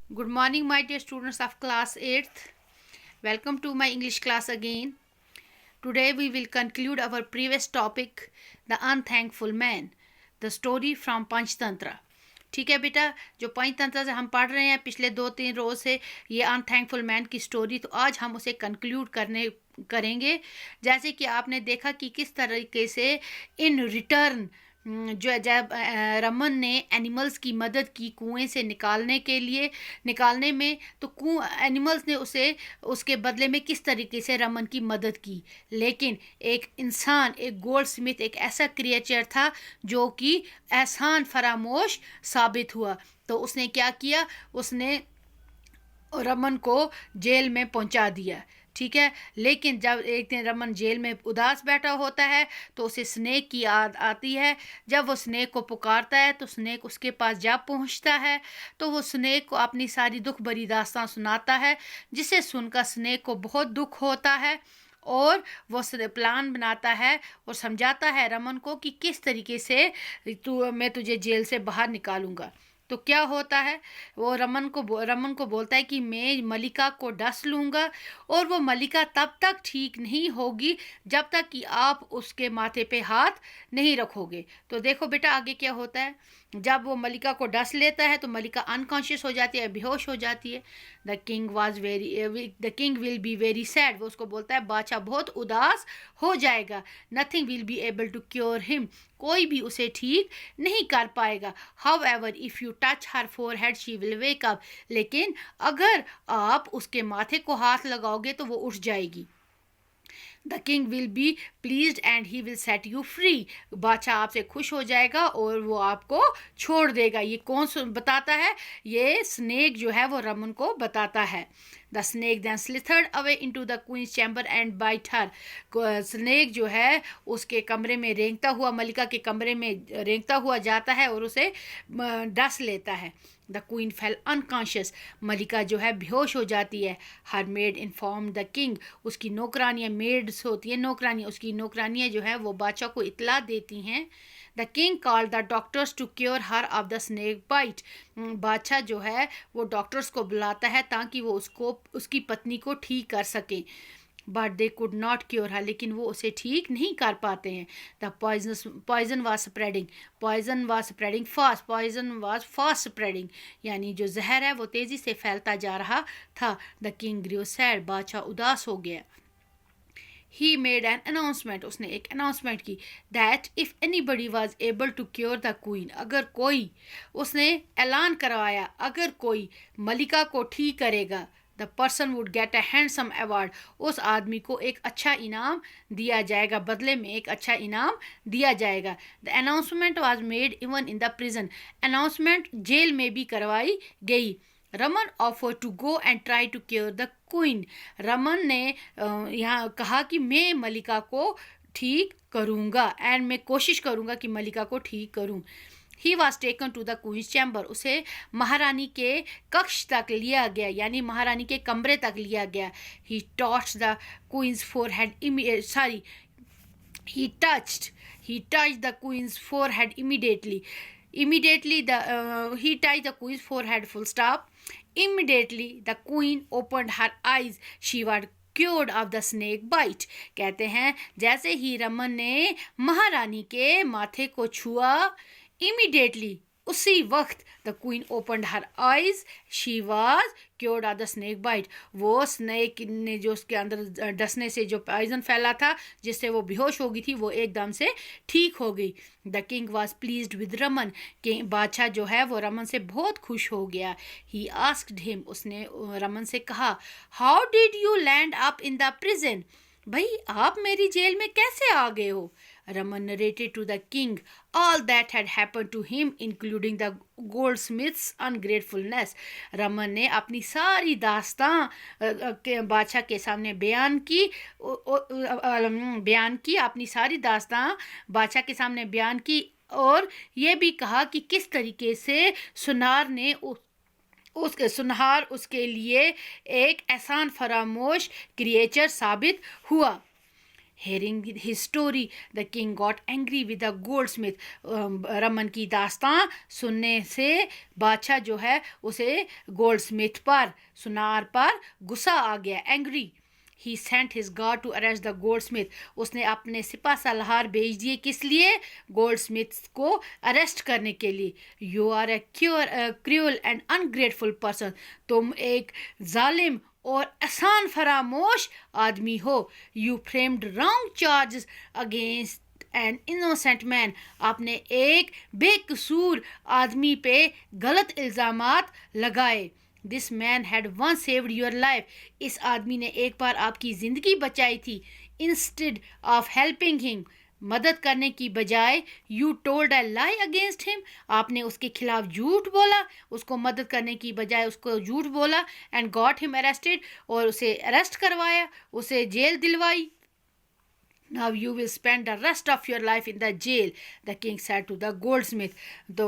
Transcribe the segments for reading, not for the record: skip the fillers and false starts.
Good morning, my dear students of class 8th. Welcome to my English class again. Today we will conclude our previous topic, The Unthankful Man, the story from Panchatantra. ठीक है बेटा, जो पंचतंत्र से हम पढ़ रहे हैं पिछले 2-3 रोज से ये अनथैंकफुल मैन की स्टोरी, तो आज हम उसे कंक्लूड करेंगे। जैसे कि आपने देखा कि किस तरीके से इन रिटर्न जो जब रमन ने एनिमल्स की मदद की कुएं से निकालने में, तो एनिमल्स ने उसके बदले में किस तरीके से रमन की मदद की। लेकिन एक इंसान, एक गोल्ड स्मिथ एक ऐसा क्रिएचर था जो कि एहसान फरामोश साबित हुआ। तो उसने क्या किया, उसने रमन को जेल में पहुंचा दिया। ठीक है, लेकिन जब एक दिन रमन जेल में उदास बैठा होता है तो उसे स्नेक की याद आती है। जब वो स्नेक को पुकारता है तो स्नेक उसके पास जा पहुंचता है, तो वो स्नेक को अपनी सारी दुख भरी दास्तां सुनाता है, जिसे सुनकर स्नेक को बहुत दुख होता है और वो प्लान बनाता है और समझाता है रमन को कि किस तरीके से मैं तुझे जेल से बाहर निकालूंगा। तो क्या होता है, वो रमन को बोलता है कि मैं मलिका को डस लूँगा और वो मलिका तब तक ठीक नहीं होगी जब तक कि आप उसके माथे पे हाथ नहीं रखोगे। तो देखो बेटा आगे क्या होता है। जब वो मलिका को डस लेता है तो मलिका अनकॉन्शियस हो जाती है, बेहोश हो जाती है। The king will be very sad. वो उसको बोलता है बादशाह बहुत उदास हो जाएगा। Nothing will be able to cure him. कोई भी उसे ठीक नहीं कर पाएगा। However if you touch her forehead she will wake up. लेकिन अगर आप उसके माथे को हाथ लगाओगे तो वो उठ जाएगी। The king will B pleased and he will set you free. बादशाह आपसे खुश हो जाएगा और वो आपको छोड़ देगा। ये कौन बताता है, ये स्नेक जो है वो रमन को बताता है। The snake then slithered away into the queen's chamber and bit her. Snake जो है उसके कमरे में रेंगता हुआ, मलिका के कमरे में रेंगता हुआ जाता है और उसे डस लेता है। The queen fell unconscious. मलिका जो है बेहोश हो जाती है। Her maid inform the king. उसकी नौकरानियाँ, मेड्स होती है नौकरानियाँ, उसकी नौकरानियाँ जो है वो बादशाह को इतला देती हैं। The king called the doctors to cure her of the snake bite. बादशाह जो है वो डॉक्टर्स को बुलाता है ताकि वो उसकी पत्नी को ठीक कर सकें। But they could not cure her. लेकिन वो उसे ठीक नहीं कर पाते हैं। The poison was spreading fast. Poison was fast spreading, यानी जो जहर है वो तेज़ी से फैलता जा रहा था। The king grew sad. बादशाह उदास हो गया। He made an announcement. उसने एक अनाउंसमेंट की that if anybody was able to cure the queen. अगर कोई, उसने ऐलान करवाया, अगर कोई मलिका को ठीक करेगा, the person would get a handsome award. उस आदमी को एक अच्छा इनाम दिया जाएगा, बदले में एक अच्छा इनाम दिया जाएगा। The announcement was made even in the prison. Announcement jail में भी करवाई गई। Raman offer to go and try to cure the queen. Raman ने यहाँ कहा कि मैं मलिका को ठीक करूँगा एंड मैं कोशिश करूँगा कि मलिका को ठीक करूँ। He was taken to the queen's chamber. उसे महारानी के कक्ष तक लिया गया, यानी महारानी के कमरे तक लिया गया। He touched the queen's forehead he touched the queen's forehead immediately. He touched the queen's forehead, full stop. Immediately the queen opened her eyes. She was cured of the snake bite. कहते हैं जैसे ही रमन ने महारानी के माथे को छुआ, immediately उसी वक्त the queen opened her eyes, she was cured of the snake bite. वो स्नेक ने जो उसके अंदर डसने से जो पॉइजन फैला था, जिससे वो बेहोश हो गई थी, वो एकदम से ठीक हो गई। The king was pleased with Raman. कि बादशाह जो है वो रमन से बहुत खुश हो गया। He asked him. उसने रमन से कहा, how did you land up in the prison. भाई आप मेरी जेल में कैसे आ गए हो। Raman narrated to the king all that had happened to him, including the goldsmith's ungratefulness. Raman ने अपनी सारी दास्तां बादशाह के सामने बयान की, अपनी सारी दास्तां बादशाह के सामने बयान की, और ये भी कहा कि किस तरीके से सुनहार उसके लिए एक एहसान फरामोश क्रिएचर साबित हुआ। Hearing his story, the king got angry with the goldsmith. Raman की दास्तां सुनने से बादशाह जो है उसे गोल्डस्मिथ पर, सुनार पर गुस्सा आ गया, angry. He sent his guard to arrest the goldsmith. उसने अपने सिपा सलार भेज दिए, किस लिए? गोल्डस्मिथ को अरेस्ट करने के लिए. You are a cruel and ungrateful person. तुम एक जालिम और आसान फरामोश आदमी हो. You framed wrong charges against an innocent man. आपने एक बेकसूर आदमी पे गलत इल्ज़ामात लगाए. This man had once saved your life. इस आदमी ने एक बार आपकी ज़िंदगी बचाई थी. Instead of helping him, मदद करने की बजाय you told a lie against him. आपने उसके खिलाफ झूठ बोला, उसको मदद करने की बजाय उसको झूठ बोला, and got him arrested, और उसे अरेस्ट करवाया, उसे जेल दिलवाई. Now you will spend the rest of your life in the jail, the king said to the goldsmith. तो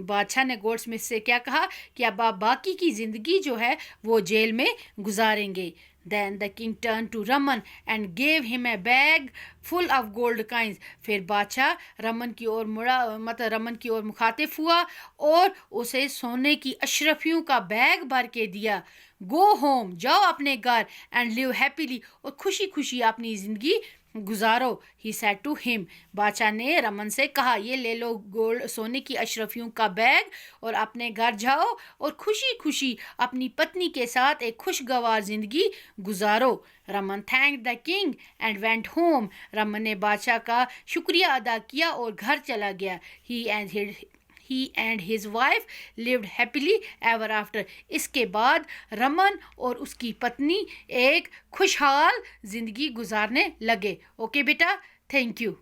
बादशाह ने गोल्डस्मिथ से क्या कहा कि अब आप बाकी की ज़िंदगी जो है वो जेल में गुजारेंगे. Then the king turned to Raman and gave him a bag full of gold coins. फिर बादशाह रमन की ओर मुड़ा, मतलब रमन की ओर मुखातिब हुआ और उसे सोने की अशरफियों का बैग भर के दिया. Go home, जाओ अपने घर, and live happily, और खुशी खुशी अपनी ज़िंदगी गुजारो. He said to him. बादशाह ने रमन से कहा, ये ले लो गोल्ड सोने की अशरफियों का बैग और अपने घर जाओ और खुशी खुशी अपनी पत्नी के साथ एक खुशगवार जिंदगी गुजारो. Raman thanked the king and went home. Raman ने बादशाह का शुक्रिया अदा किया और घर चला गया. He and his wife lived happily ever after. इसके बाद रमन और उसकी पत्नी एक खुशहाल जिंदगी गुजारने लगे. ओके बेटा, थैंक यू.